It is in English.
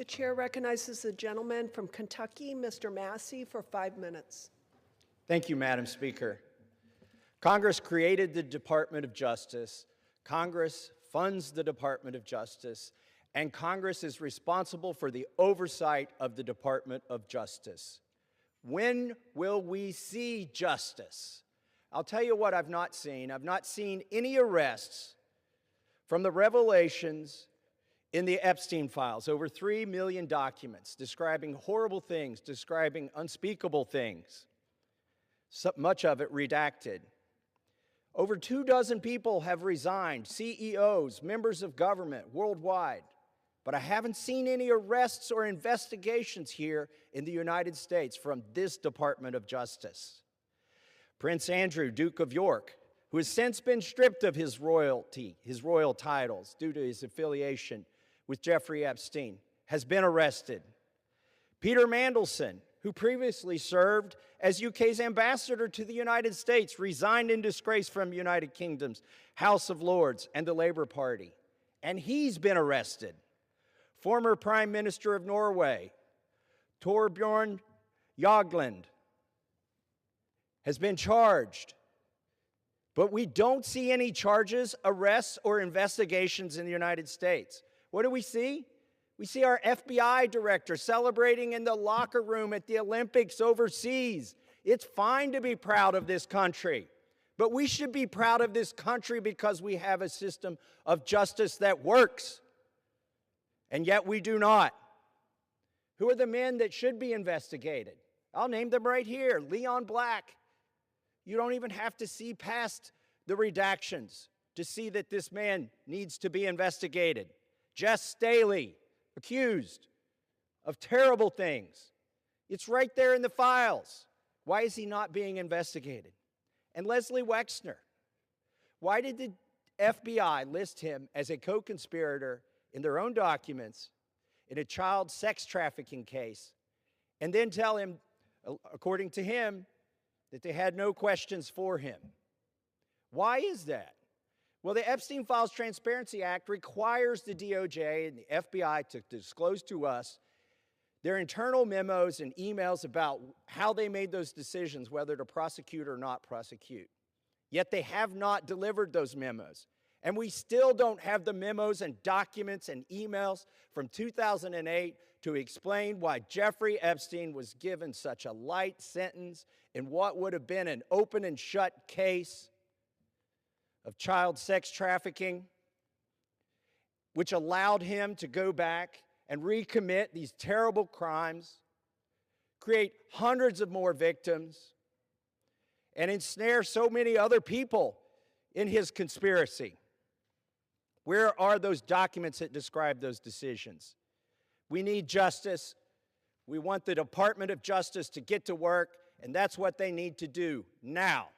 The chair recognizes the gentleman from Kentucky, Mr. Massie, for 5 minutes. Thank you, Madam Speaker. Congress created the Department of Justice. Congress funds the Department of Justice, and Congress is responsible for the oversight of the Department of Justice. When will we see justice? I'll tell you what I've not seen. I've not seen any arrests from the revelations in the Epstein files, over 3 million documents describing horrible things, describing unspeakable things, so much of it redacted. Over 24 people have resigned, CEOs, members of government worldwide, but I haven't seen any arrests or investigations here in the United States from this Department of Justice. Prince Andrew, Duke of York, who has since been stripped of his royal titles due to his affiliation with Jeffrey Epstein, has been arrested. Peter Mandelson, who previously served as UK's ambassador to the United States, resigned in disgrace from United Kingdom's House of Lords and the Labour Party, and he's been arrested. Former Prime Minister of Norway, Torbjorn Jagland, has been charged. But we don't see any charges, arrests, or investigations in the United States. What do we see? We see our FBI director celebrating in the locker room at the Olympics overseas. It's fine to be proud of this country, but we should be proud of this country because we have a system of justice that works, and yet we do not. Who are the men that should be investigated? I'll name them right here. Leon Black. You don't even have to see past the redactions to see that this man needs to be investigated. Jess Staley, accused of terrible things. It's right there in the files. Why is he not being investigated? And Leslie Wexner, why did the FBI list him as a co-conspirator in their own documents in a child sex trafficking case, and then tell him, according to him, that they had no questions for him? Why is that? Well, the Epstein Files Transparency Act requires the DOJ and the FBI to disclose to us their internal memos and emails about how they made those decisions, whether to prosecute or not prosecute. Yet they have not delivered those memos. And we still don't have the memos and documents and emails from 2008 to explain why Jeffrey Epstein was given such a light sentence in what would have been an open and shut case of child sex trafficking, which allowed him to go back and recommit these terrible crimes, create hundreds of more victims, and ensnare so many other people in his conspiracy. Where are those documents that describe those decisions? We need justice. We want the Department of Justice to get to work, and that's what they need to do now.